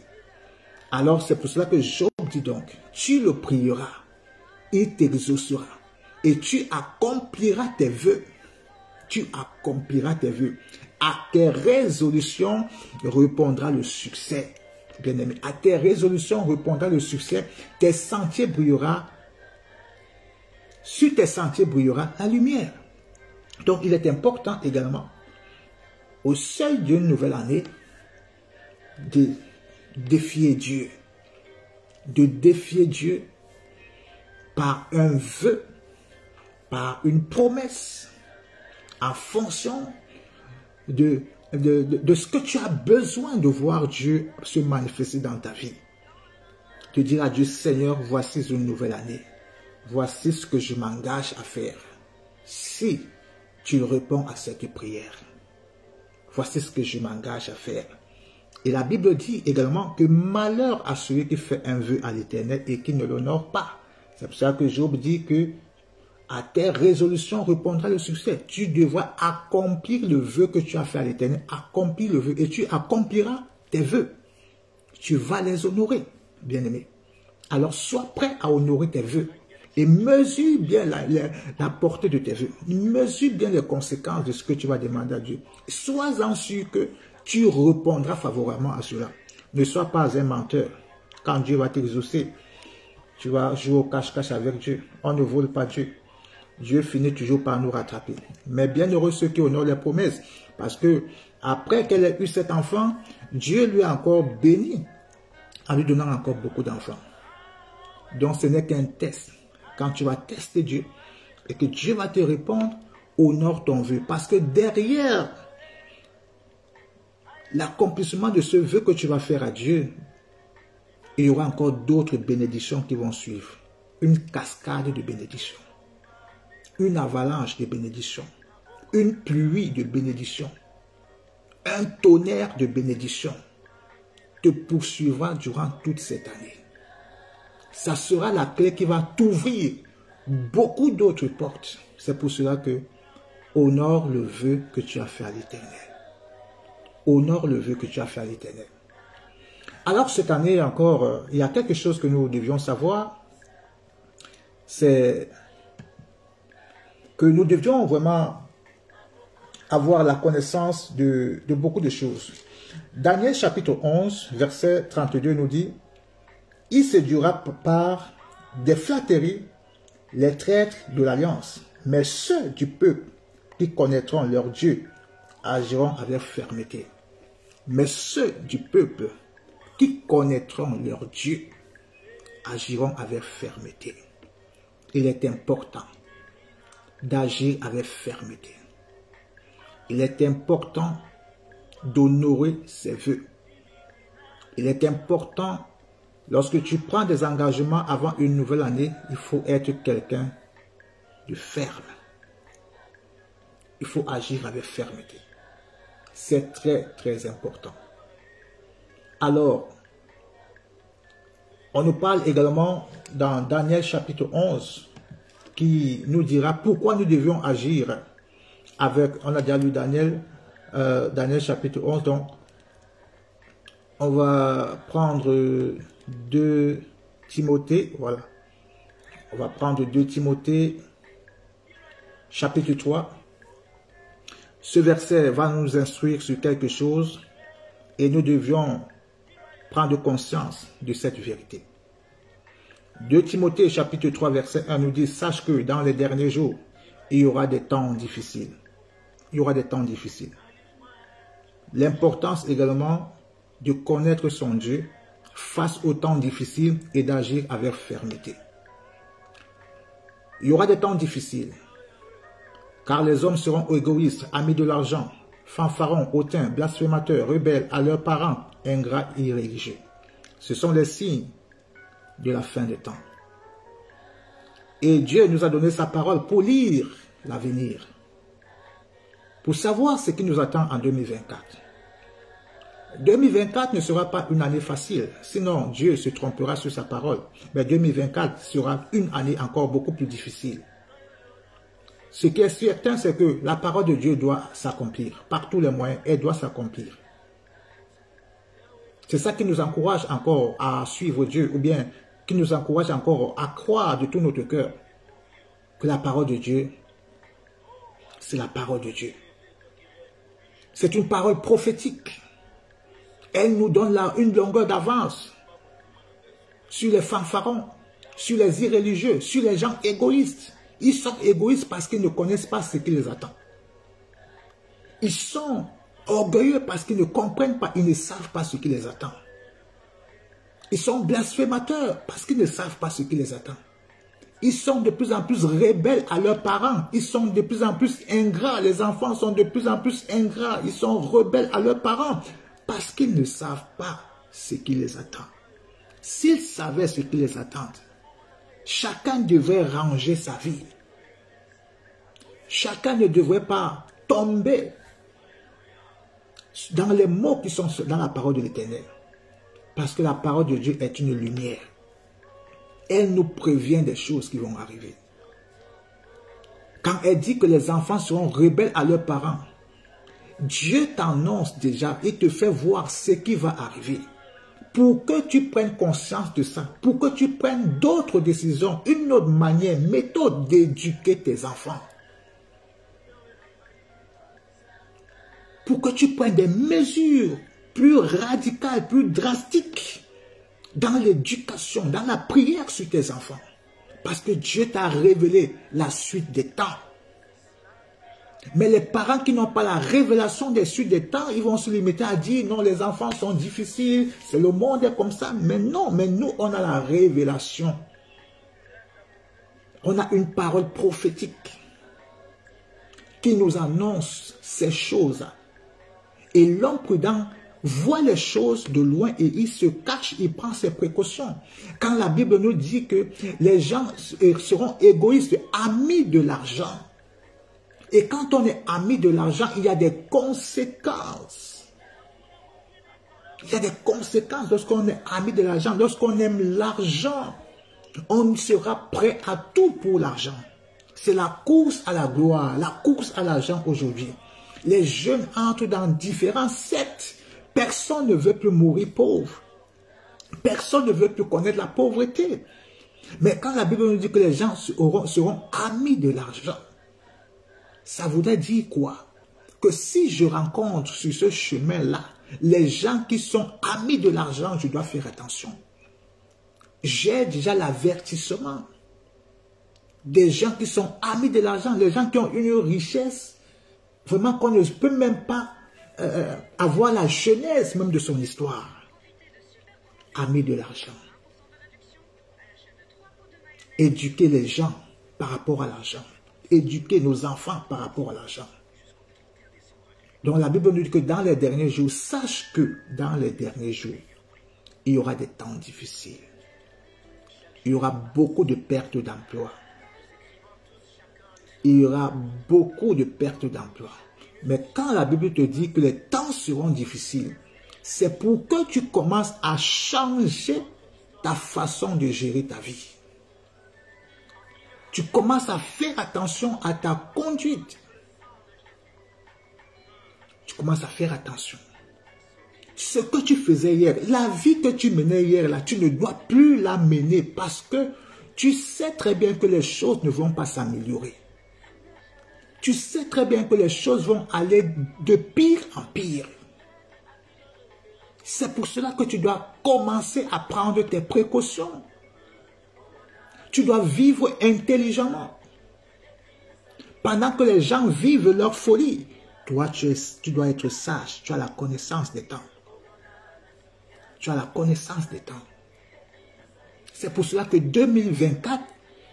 Alors c'est pour cela que Job dit donc, tu le prieras, il t'exaucera et tu accompliras tes vœux. Tu accompliras tes vœux. À tes résolutions répondra le succès. Bien-aimé, à tes résolutions répondra le succès. Tes sentiers brillera. Sur tes sentiers brillera la lumière. Donc il est important également, au seuil d'une nouvelle année, de défier Dieu. De défier Dieu par un vœu, par une promesse, en fonction de ce que tu as besoin de voir Dieu se manifester dans ta vie. De dire à Dieu, Seigneur, voici une nouvelle année. Voici ce que je m'engage à faire. Si tu réponds à cette prière, voici ce que je m'engage à faire. Et la Bible dit également que malheur à celui qui fait un vœu à l'Éternel et qui ne l'honore pas. C'est pour ça que Job dit que à tes résolutions répondra le succès. Tu devras accomplir le vœu que tu as fait à l'Éternel. Accomplir le vœu et tu accompliras tes vœux. Tu vas les honorer, bien-aimé. Alors sois prêt à honorer tes vœux. Et mesure bien la portée de tes vœux. Mesure bien les conséquences de ce que tu vas demander à Dieu. Sois-en sûr que tu répondras favorablement à cela. Ne sois pas un menteur. Quand Dieu va t'exaucer, tu vas jouer au cache-cache avec Dieu. On ne vole pas Dieu. Dieu finit toujours par nous rattraper. Mais bienheureux ceux qui honorent les promesses. Parce que après qu'elle ait eu cet enfant, Dieu lui a encore béni en lui donnant encore beaucoup d'enfants. Donc ce n'est qu'un test. Quand tu vas tester Dieu et que Dieu va te répondre, honore ton vœu. Parce que derrière l'accomplissement de ce vœu que tu vas faire à Dieu, il y aura encore d'autres bénédictions qui vont suivre. Une cascade de bénédictions. Une avalanche de bénédictions. Une pluie de bénédictions. Un tonnerre de bénédictions te poursuivra durant toute cette année. Ça sera la clé qui va t'ouvrir beaucoup d'autres portes. C'est pour cela que honore le vœu que tu as fait à l'Éternel. Honore le vœu que tu as fait à l'Éternel. Alors cette année encore, il y a quelque chose que nous devions savoir. C'est que nous devions vraiment avoir la connaissance de beaucoup de choses. Daniel chapitre 11, verset 32 nous dit: il séduira par des flatteries les traîtres de l'alliance, mais ceux du peuple qui connaîtront leur Dieu agiront avec fermeté. Mais ceux du peuple qui connaîtront leur Dieu agiront avec fermeté. Il est important d'agir avec fermeté. Il est important d'honorer ses vœux. Il est important, lorsque tu prends des engagements avant une nouvelle année, il faut être quelqu'un de ferme. Il faut agir avec fermeté. C'est très, très important. Alors, on nous parle également dans Daniel chapitre 11, qui nous dira pourquoi nous devions agir avec, on a déjà lu Daniel chapitre 11, donc on va prendre 2 Timothée, voilà. On va prendre 2 Timothée chapitre 3. Ce verset va nous instruire sur quelque chose et nous devions prendre conscience de cette vérité. 2 Timothée chapitre 3 verset 1 nous dit: sache que dans les derniers jours, il y aura des temps difficiles. Il y aura des temps difficiles. L'importance également de connaître son Dieu face aux temps difficiles et d'agir avec fermeté. Il y aura des temps difficiles, car les hommes seront égoïstes, amis de l'argent, fanfarons, hautains, blasphémateurs, rebelles à leurs parents, ingrats et irréligieux. Ce sont les signes de la fin des temps. Et Dieu nous a donné sa parole pour lire l'avenir, pour savoir ce qui nous attend en 2024. 2024 ne sera pas une année facile, sinon Dieu se trompera sur sa parole. Mais 2024 sera une année encore beaucoup plus difficile. Ce qui est certain, c'est que la parole de Dieu doit s'accomplir. Par tous les moyens, elle doit s'accomplir. C'est ça qui nous encourage encore à suivre Dieu, ou bien qui nous encourage encore à croire de tout notre cœur que la parole de Dieu, c'est la parole de Dieu. C'est une parole prophétique. Elle nous donne là une longueur d'avance sur les fanfarons, sur les irréligieux, sur les gens égoïstes. Ils sont égoïstes parce qu'ils ne connaissent pas ce qui les attend. Ils sont orgueilleux parce qu'ils ne comprennent pas, ils ne savent pas ce qui les attend. Ils sont blasphémateurs parce qu'ils ne savent pas ce qui les attend. Ils sont de plus en plus rebelles à leurs parents. Ils sont de plus en plus ingrats. Les enfants sont de plus en plus ingrats. Ils sont rebelles à leurs parents parce qu'ils ne savent pas ce qui les attend. S'ils savaient ce qui les attend, chacun devrait ranger sa vie. Chacun ne devrait pas tomber dans les mots qui sont dans la parole de l'Éternel. Parce que la parole de Dieu est une lumière. Elle nous prévient des choses qui vont arriver. Quand elle dit que les enfants seront rebelles à leurs parents, Dieu t'annonce déjà et te fait voir ce qui va arriver. pour que tu prennes conscience de ça, pour que tu prennes d'autres décisions, une autre manière, méthode d'éduquer tes enfants. Pour que tu prennes des mesures plus radicales, plus drastiques dans l'éducation, dans la prière sur tes enfants. Parce que Dieu t'a révélé la suite des temps. Mais les parents qui n'ont pas la révélation des suites des temps, ils vont se limiter à dire non, les enfants sont difficiles, c'est le monde est comme ça. Mais non, mais nous, on a la révélation. On a une parole prophétique qui nous annonce ces choses. Et l'homme prudent voit les choses de loin et il se cache, il prend ses précautions. Quand la Bible nous dit que les gens seront égoïstes, amis de l'argent. Et quand on est ami de l'argent, il y a des conséquences. Il y a des conséquences lorsqu'on est ami de l'argent. Lorsqu'on aime l'argent, on sera prêt à tout pour l'argent. C'est la course à la gloire, la course à l'argent aujourd'hui. Les jeunes entrent dans différents sectes. Personne ne veut plus mourir pauvre. Personne ne veut plus connaître la pauvreté. Mais quand la Bible nous dit que les gens seront amis de l'argent, ça voudrait dire quoi? Que si je rencontre sur ce chemin-là, les gens qui sont amis de l'argent, je dois faire attention. J'ai déjà l'avertissement des gens qui sont amis de l'argent, les gens qui ont une richesse, vraiment qu'on ne peut même pas avoir la genèse même de son histoire. Amis de l'argent. Éduquer les gens par rapport à l'argent. Éduquer nos enfants par rapport à l'argent. Donc la Bible nous dit que dans les derniers jours, sache que dans les derniers jours, il y aura des temps difficiles. Il y aura beaucoup de pertes d'emploi. Il y aura beaucoup de pertes d'emploi. Mais quand la Bible te dit que les temps seront difficiles, c'est pour que tu commences à changer ta façon de gérer ta vie. Tu commences à faire attention à ta conduite. Tu commences à faire attention. Ce que tu faisais hier, la vie que tu menais hier, là, tu ne dois plus la mener parce que tu sais très bien que les choses ne vont pas s'améliorer. Tu sais très bien que les choses vont aller de pire en pire. C'est pour cela que tu dois commencer à prendre tes précautions. Tu dois vivre intelligemment. Pendant que les gens vivent leur folie, toi, tu dois être sage. Tu as la connaissance des temps. Tu as la connaissance des temps. C'est pour cela que 2024,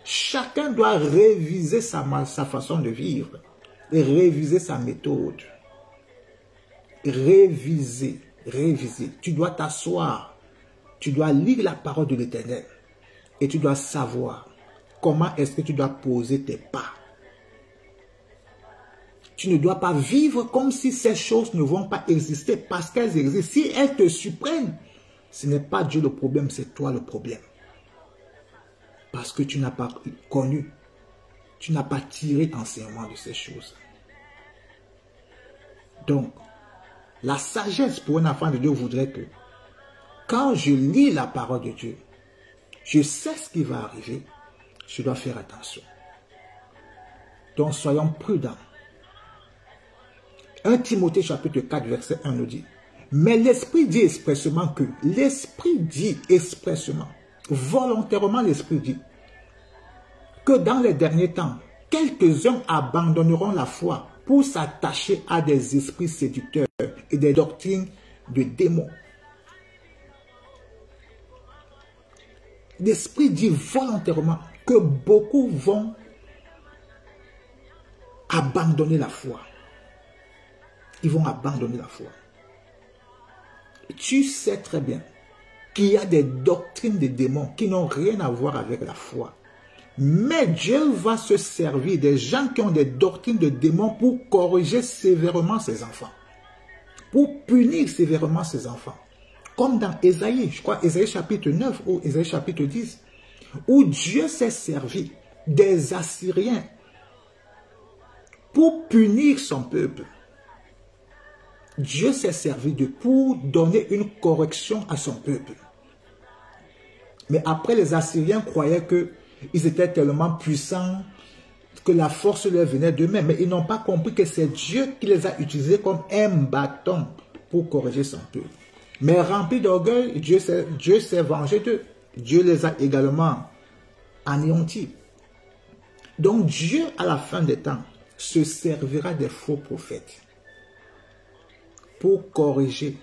chacun doit réviser sa façon de vivre et réviser sa méthode. Réviser. Tu dois t'asseoir. Tu dois lire la parole de l'Éternel. Et tu dois savoir comment est-ce que tu dois poser tes pas. Tu ne dois pas vivre comme si ces choses ne vont pas exister parce qu'elles existent. Si elles te surprennent, ce n'est pas Dieu le problème, c'est toi le problème. Parce que tu n'as pas connu, tu n'as pas tiré enseignement de ces choses. Donc, la sagesse pour un enfant de Dieu voudrait que quand je lis la parole de Dieu, je sais ce qui va arriver, je dois faire attention. Donc, soyons prudents. 1 Timothée chapitre 4 verset 1 nous dit, mais l'Esprit dit expressément que, volontairement l'Esprit dit, que dans les derniers temps, quelques-uns abandonneront la foi pour s'attacher à des esprits séducteurs et des doctrines de démons. L'Esprit dit volontairement que beaucoup vont abandonner la foi. Ils vont abandonner la foi. Tu sais très bien qu'il y a des doctrines de démons qui n'ont rien à voir avec la foi. Mais Dieu va se servir des gens qui ont des doctrines de démons pour corriger sévèrement ses enfants. Pour punir sévèrement ses enfants. Comme dans Ésaïe, je crois Ésaïe chapitre 9 ou Ésaïe chapitre 10, où Dieu s'est servi des Assyriens pour punir son peuple. Dieu s'est servi d'eux pour donner une correction à son peuple. Mais après, les Assyriens croyaient qu'ils étaient tellement puissants que la force leur venait d'eux-mêmes. Mais ils n'ont pas compris que c'est Dieu qui les a utilisés comme un bâton pour corriger son peuple. Mais remplis d'orgueil, Dieu s'est vengé d'eux. Dieu les a également anéantis. Donc Dieu, à la fin des temps, se servira des faux prophètes pour corriger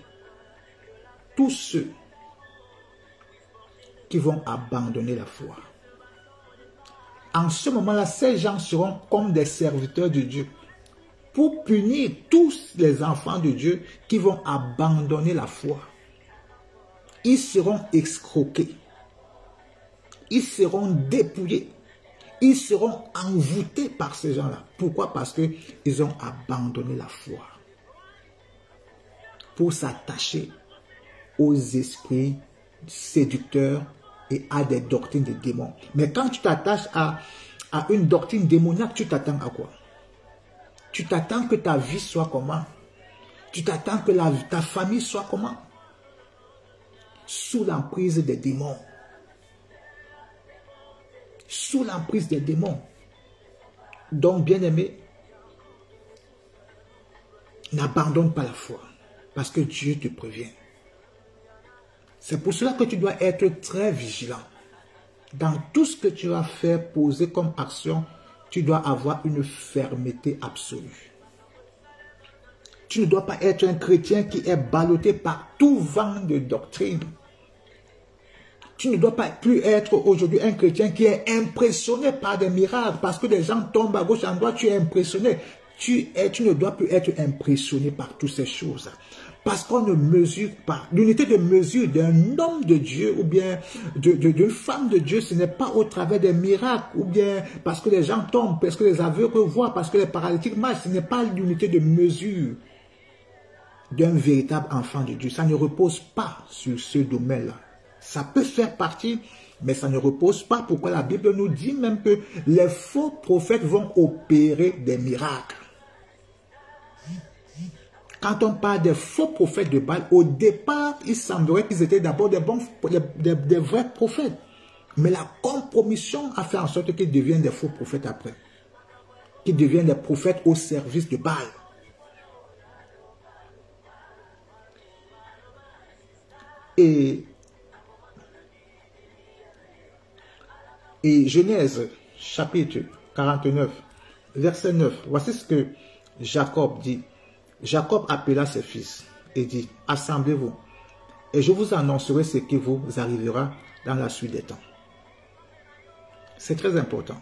tous ceux qui vont abandonner la foi. En ce moment-là, ces gens seront comme des serviteurs de Dieu pour punir tous les enfants de Dieu qui vont abandonner la foi. Ils seront escroqués. Ils seront dépouillés. Ils seront envoûtés par ces gens-là. Pourquoi? Parce qu'ils ont abandonné la foi pour s'attacher aux esprits séducteurs et à des doctrines de démons. Mais quand tu t'attaches à une doctrine démoniaque, tu t'attends à quoi? Tu t'attends que ta vie soit comment? Tu t'attends que ta famille soit comment? Sous l'emprise des démons. Sous l'emprise des démons. Donc, bien-aimé, n'abandonne pas la foi. Parce que Dieu te prévient. C'est pour cela que tu dois être très vigilant. Dans tout ce que tu vas faire, poser comme action, tu dois avoir une fermeté absolue. Tu ne dois pas être un chrétien qui est ballotté par tout vent de doctrine. Tu ne dois pas plus être aujourd'hui un chrétien qui est impressionné par des miracles parce que des gens tombent à gauche, à droite, tu es impressionné. Tu ne dois plus être impressionné par toutes ces choses. Parce qu'on ne mesure pas. L'unité de mesure d'un homme de Dieu ou bien d'une femme de Dieu, ce n'est pas au travers des miracles ou bien parce que les gens tombent, parce que les aveugles voient, parce que les paralytiques marchent. Ce n'est pas l'unité de mesure d'un véritable enfant de Dieu. Ça ne repose pas sur ce domaine-là. Ça peut faire partie, mais ça ne repose pas. Pourquoi la Bible nous dit même que les faux prophètes vont opérer des miracles. Quand on parle des faux prophètes de Baal, au départ, il semblerait qu'ils étaient d'abord des vrais prophètes. Mais la compromission a fait en sorte qu'ils deviennent des faux prophètes après. Qu'ils deviennent des prophètes au service de Baal. Et Genèse, chapitre 49, verset 9, voici ce que Jacob dit. Jacob appela ses fils et dit, assemblez-vous, et je vous annoncerai ce qui vous arrivera dans la suite des temps. C'est très important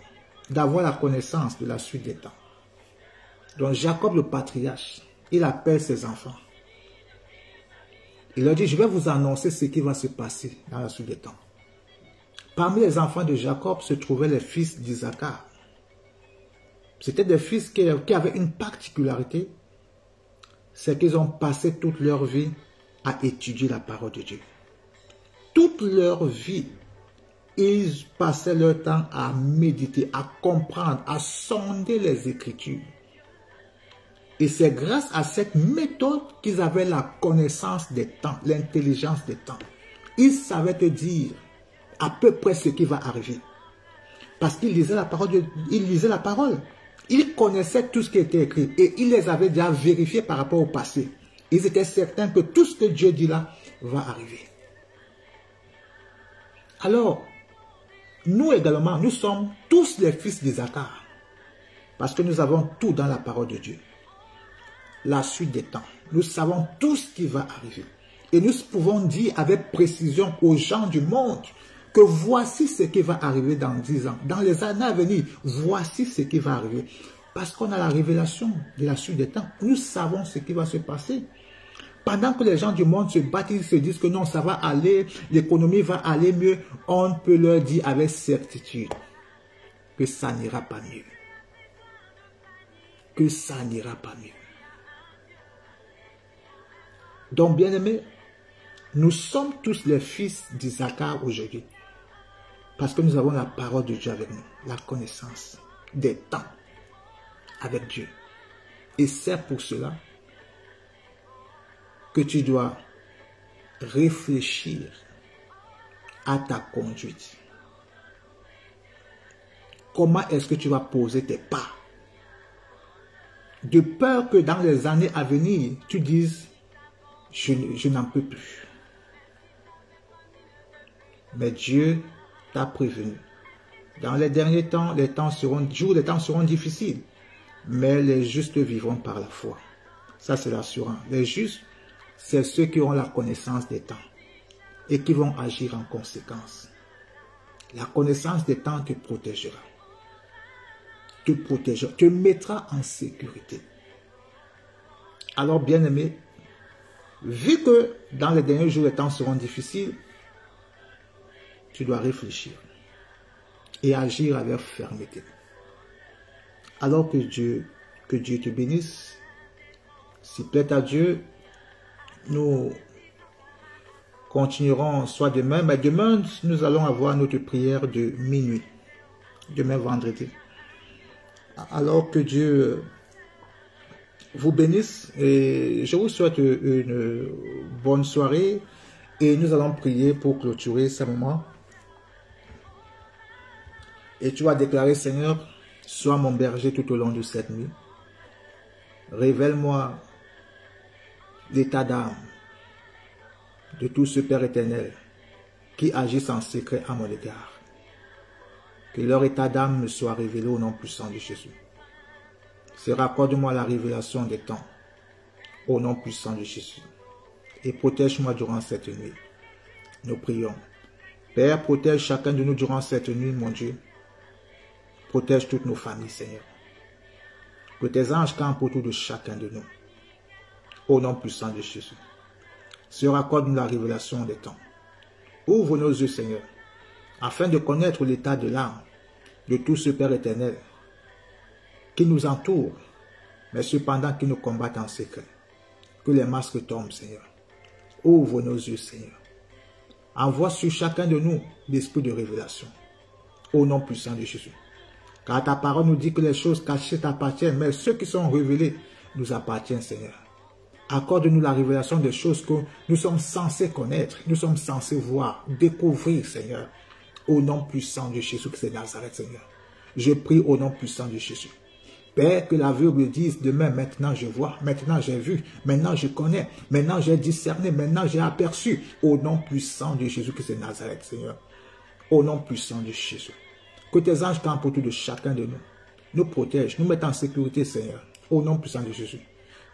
d'avoir la connaissance de la suite des temps. Donc Jacob le patriarche, il appelle ses enfants. Il leur dit, je vais vous annoncer ce qui va se passer dans la suite des temps. Parmi les enfants de Jacob se trouvaient les fils d'Isaacar. C'était des fils qui avaient une particularité, c'est qu'ils ont passé toute leur vie à étudier la parole de Dieu. Toute leur vie, ils passaient leur temps à méditer, à comprendre, à sonder les Écritures. Et c'est grâce à cette méthode qu'ils avaient la connaissance des temps, l'intelligence des temps. Ils savaient te dire à peu près ce qui va arriver. Parce qu'ils lisaient la parole, Ils connaissaient tout ce qui était écrit et ils les avaient déjà vérifiés par rapport au passé. Ils étaient certains que tout ce que Dieu dit là va arriver. Alors, nous également, nous sommes tous les fils d'Isaacar. Parce que nous avons tout dans la parole de Dieu. La suite des temps. Nous savons tout ce qui va arriver. Et nous pouvons dire avec précision aux gens du monde que voici ce qui va arriver dans 10 ans. Dans les années à venir, voici ce qui va arriver. Parce qu'on a la révélation de la suite des temps. Nous savons ce qui va se passer. Pendant que les gens du monde se battent, ils se disent que non, ça va aller, l'économie va aller mieux. On peut leur dire avec certitude que ça n'ira pas mieux. Que ça n'ira pas mieux. Donc, bien aimés, nous sommes tous les fils d'Isaacar aujourd'hui. Parce que nous avons la parole de Dieu avec nous. La connaissance des temps avec Dieu. Et c'est pour cela que tu dois réfléchir à ta conduite. Comment est-ce que tu vas poser tes pas? De peur que dans les années à venir, tu dises, je n'en peux plus. Mais Dieu t'a prévenu. Dans les derniers temps, les temps seront difficiles, mais les justes vivront par la foi. Ça, c'est l'assurance. Les justes, c'est ceux qui ont la connaissance des temps et qui vont agir en conséquence. La connaissance des temps te protégera. Te mettra en sécurité. Alors, bien-aimé, vu que dans les derniers jours, les temps seront difficiles, tu dois réfléchir et agir avec fermeté. Alors que Dieu te bénisse. S'il plaît à Dieu, nous continuerons soit demain, mais demain, nous allons avoir notre prière de minuit. Demain, vendredi. Alors que Dieu vous bénisse et je vous souhaite une bonne soirée et nous allons prier pour clôturer ce moment. Et tu vas déclarer, Seigneur, sois mon berger tout au long de cette nuit. Révèle-moi l'état d'âme de tout ce Père éternel qui agissent en secret à mon égard. Que leur état d'âme me soit révélé au nom puissant de Jésus. Seigneur, accorde-moi la révélation des temps au nom puissant de Jésus. Et protège-moi durant cette nuit. Nous prions. Père, protège chacun de nous durant cette nuit, mon Dieu. Protège toutes nos familles, Seigneur. Que tes anges campent autour de chacun de nous. Au nom puissant de Jésus. Seigneur, accorde-nous la révélation des temps. Ouvre nos yeux, Seigneur, afin de connaître l'état de l'âme de tout ce Père éternel qui nous entoure, mais cependant qui nous combattent en secret. Que les masques tombent, Seigneur. Ouvre nos yeux, Seigneur. Envoie sur chacun de nous l'esprit de révélation. Au nom puissant de Jésus. Car ta parole nous dit que les choses cachées t'appartiennent, mais ceux qui sont révélés nous appartiennent, Seigneur. Accorde-nous la révélation des choses que nous sommes censés connaître, nous sommes censés voir, découvrir, Seigneur. Au nom puissant de Jésus, que c'est Nazareth, Seigneur. Je prie au nom puissant de Jésus. Père, que l'aveugle dise demain, maintenant je vois, maintenant j'ai vu, maintenant je connais, maintenant j'ai discerné, maintenant j'ai aperçu. Au nom puissant de Jésus, que c'est Nazareth, Seigneur. Au nom puissant de Jésus. Que tes anges campent autour de chacun de nous protègent, nous mettent en sécurité, Seigneur. Au nom puissant de Jésus.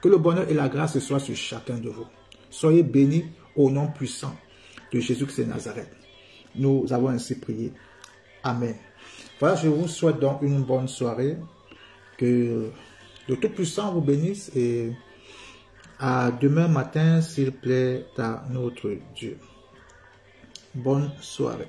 Que le bonheur et la grâce soient sur chacun de vous. Soyez bénis au nom puissant de Jésus, que c'est Nazareth. Nous avons ainsi prié. Amen. Voilà, je vous souhaite donc une bonne soirée. Que le Tout-Puissant vous bénisse et à demain matin, s'il plaît à notre Dieu. Bonne soirée.